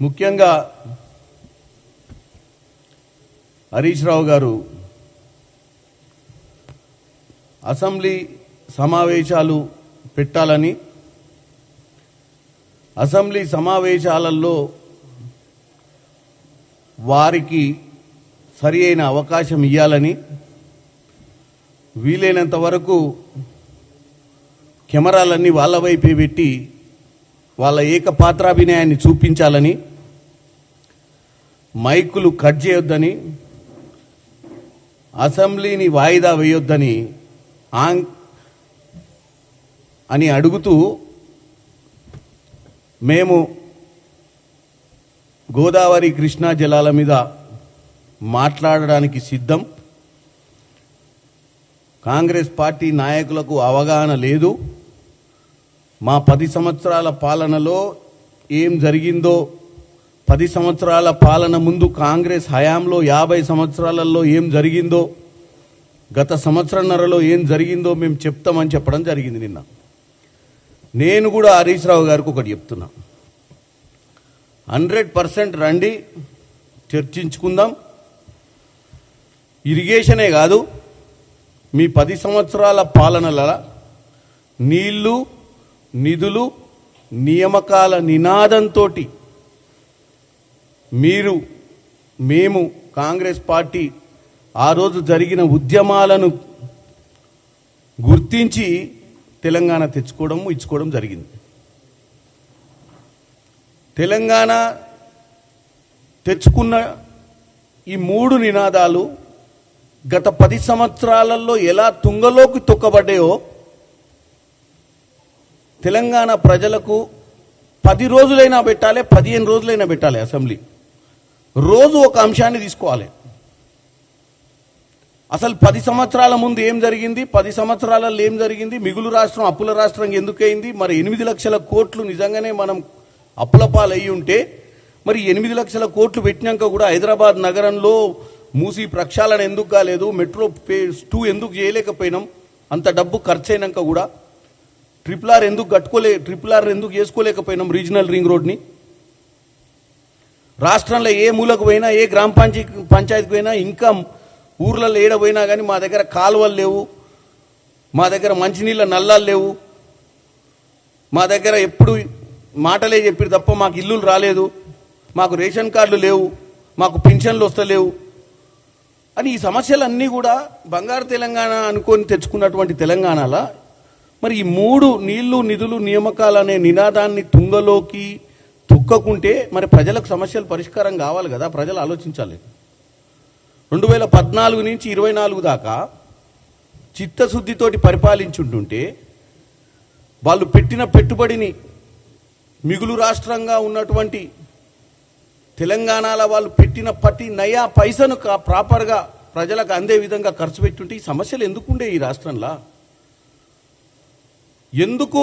ముఖ్యంగా హరీష్ రావు గారు అసెంబ్లీ సమావేశాలు పెట్టాలని, అసెంబ్లీ సమావేశాలలో వారికి సరి అయిన అవకాశం ఇవ్వాలని, వీలైనంత వరకు కెమెరాలన్నీ వాళ్ళ వైపే పెట్టి వాళ్ళ ఏకపాత్రాభినయాన్ని చూపించాలని, మైకులు కట్ చేయొద్దని, అసెంబ్లీని వాయిదా వేయొద్దని అని అడుగుతూ మేము గోదావరి కృష్ణా జలాల మీద మాట్లాడడానికి సిద్ధం. కాంగ్రెస్ పార్టీ నాయకులకు అవగాహన లేదు. మా 10 సంవత్సరాల పాలనలో ఏం జరిగిందో, 10 సంవత్సరాల పాలన ముందు కాంగ్రెస్ హయాంలో 50 సంవత్సరాలలో ఏం జరిగిందో, గత సంవత్సరన్నరలో ఏం జరిగిందో మేము చెప్తామని చెప్పడం జరిగింది. నిన్న నేను కూడా హరీష్ రావు గారికి ఒకటి చెప్తున్నా, 100% రండి, చర్చించుకుందాం. ఇరిగేషనే కాదు, మీ 10 సంవత్సరాల పాలనల నీళ్లు, నిధులు, నియామకాల నినాదంతో మేము కాంగ్రెస్ పార్టీ ఆ రోజు జరిగిన ఉద్యమాలను గుర్తించి తెలంగాణ తెచ్చుకోవడం ఇచ్చుకోవడం జరిగింది. తెలంగాణ తెచ్చుకున్న ఈ 3 నినాదాలు గత 10 సంవత్సరాలలో ఎలా తుంగలోకి తొక్కబడ్డాయో తెలంగాణ ప్రజలకు 10 రోజులైనా పెట్టాలి, 15 రోజులైనా పెట్టాలి. అసెంబ్లీ రోజు ఒక అంశాన్ని తీసుకోవాలి. అసలు 10 సంవత్సరాల ముందు ఏం జరిగింది, 10 సంవత్సరాలలో ఏం జరిగింది, మిగులు రాష్ట్రం అప్పుల రాష్ట్రం ఎందుకైంది, మరి 8 లక్షల కోట్లు నిజంగానే మనం అప్పుల పాలయ్యి ఉంటే మరి 8 లక్షల కోట్లు పెట్టినాక కూడా హైదరాబాద్ నగరంలో మూసి ప్రక్షాళన ఎందుకు కాలేదు, మెట్రో ఫేజ్ 2 ఎందుకు చేయలేకపోయినాం, అంత డబ్బు ఖర్చు అయినాక కూడా ట్రిపుల్ ఆర్ ఎందుకు చేసుకోలేకపోయినాం, రీజనల్ రింగ్ రోడ్ని. రాష్ట్రంలో ఏ మూలకు పోయినా, ఏ గ్రామ పంచాయతీకి పోయినా, ఇంకా ఊర్లలో ఏడపోయినా కానీ మా దగ్గర కాలువలు లేవు, మా దగ్గర మంచినీళ్ళ నల్లాలు లేవు, మా దగ్గర ఎప్పుడు మాటలే చెప్పారు తప్ప మాకు ఇల్లులు రాలేదు, మాకు రేషన్ కార్డులు లేవు, మాకు పింఛన్లు వస్తలేవు అని ఈ సమస్యలన్నీ కూడా బంగారు తెలంగాణ అనుకొని తెచ్చుకున్నటువంటి తెలంగాణలో మరి ఈ 3 నీళ్లు, నిధులు, నియామకాలు అనే నినాదాన్ని తుంగలోకి తొక్కకుంటే మరి ప్రజలకు సమస్యలు పరిష్కారం కావాలి కదా. ప్రజలు ఆలోచించాలి. 2014 నుంచి 24 దాకా చిత్తశుద్ధితోటి పరిపాలించుంటుంటే వాళ్ళు పెట్టిన పెట్టుబడిని మిగులు రాష్ట్రంగా ఉన్నటువంటి తెలంగాణలో వాళ్ళు పెట్టిన ప్రతి నయా పైసను ప్రాపర్గా ప్రజలకు అందే విధంగా ఖర్చు పెట్టుంటే ఈ సమస్యలు ఎందుకుండే ఈ రాష్ట్రంలో? ఎందుకు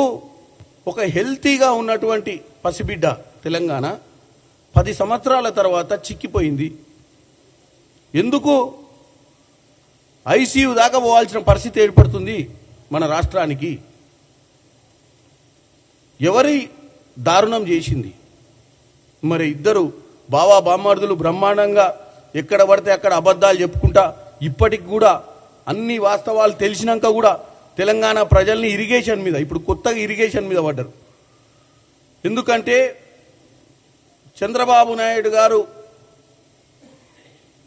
ఒక హెల్తీగా ఉన్నటువంటి పసిబిడ్డ తెలంగాణ 10 సంవత్సరాల తర్వాత చిక్కిపోయింది? ఎందుకు ఐసీయూ దాకా పోవాల్సిన పరిస్థితి ఏర్పడుతుంది మన రాష్ట్రానికి? ఎవరి దారుణం చేసింది? మరి ఇద్దరు బావా బామ్మార్దులు బ్రహ్మాండంగా ఎక్కడ పడితే అక్కడ అబద్ధాలు చెప్పుకుంటా ఇప్పటికి కూడా అన్ని వాస్తవాలు తెలిసినాక కూడా తెలంగాణ ప్రజల్ని ఇరిగేషన్ మీద, ఇప్పుడు కొత్తగా ఇరిగేషన్ మీద పడ్డారు. ఎందుకంటే చంద్రబాబు నాయుడు గారు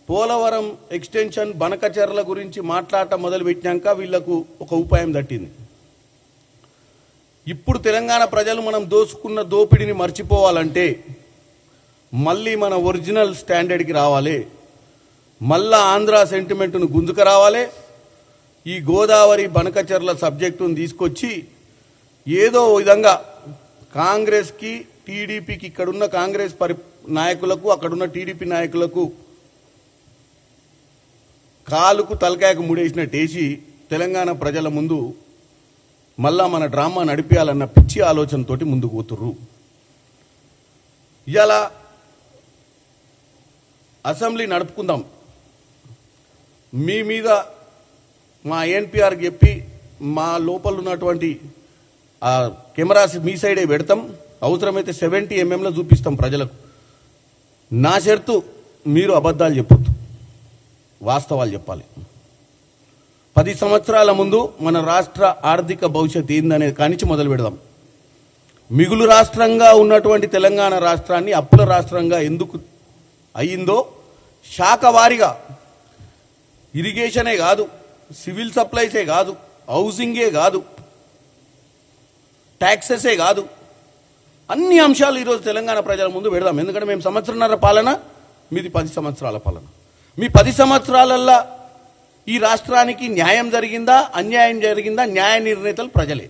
పోలవరం ఎక్స్టెన్షన్ బనకచెర్ల గురించి మాట్లాడటం మొదలుపెట్టినాక వీళ్లకు ఒక ఉపాయం తట్టింది. ఇప్పుడు తెలంగాణ ప్రజలు మనం దోచుకున్న దోపిడిని మర్చిపోవాలంటే మళ్ళీ మన ఒరిజినల్ స్టాండర్డ్కి రావాలి, మళ్ళా ఆంధ్ర సెంటిమెంట్ను గుంజుకు రావాలి. ఈ గోదావరి బనకచెర్ల సబ్జెక్టును తీసుకొచ్చి ఏదో విధంగా కాంగ్రెస్కి, టీడీపీకి, ఇక్కడున్న కాంగ్రెస్ నాయకులకు, అక్కడున్న టీడీపీ నాయకులకు కాలుకు తలకాయకు ముడేసినట్టేసి తెలంగాణ ప్రజల ముందు మళ్ళా మన డ్రామా నడిపేయాలన్న పిచ్చి ఆలోచనతోటి ముందుకు పోతుర్రు. ఇలా అసెంబ్లీ నడుపుకుందాం, మీ మీద మా ఎన్పిఆర్కి చెప్పి మా లోపల ఉన్నటువంటి కెమెరాస్ మీ సైడే పెడతాం, అవసరమైతే 70 mm చూపిస్తాం ప్రజలకు. నా షరతు, మీరు అబద్ధాలు చెప్పొద్దు, వాస్తవాలు చెప్పాలి. 10 సంవత్సరాల ముందు మన రాష్ట్ర ఆర్థిక భవిష్యత్తు ఏందనేది కానించి మొదలు పెడదాం. మిగులు రాష్ట్రంగా ఉన్నటువంటి తెలంగాణ రాష్ట్రాన్ని అప్పుల రాష్ట్రంగా ఎందుకు అయ్యిందో శాఖ వారీగా, ఇరిగేషనే కాదు, సివిల్ సప్లైసే కాదు, హౌసింగే కాదు, ట్యాక్సెసే కాదు, అన్ని అంశాలు ఈరోజు తెలంగాణ ప్రజల ముందు పెడదాం. ఎందుకంటే మేము సంవత్సరన్నర పాలన, మీది 10 సంవత్సరాల పాలన. మీ 10 సంవత్సరాలల్లా ఈ రాష్ట్రానికి న్యాయం జరిగిందా, అన్యాయం జరిగిందా, న్యాయ నిర్ణేతలు ప్రజలే.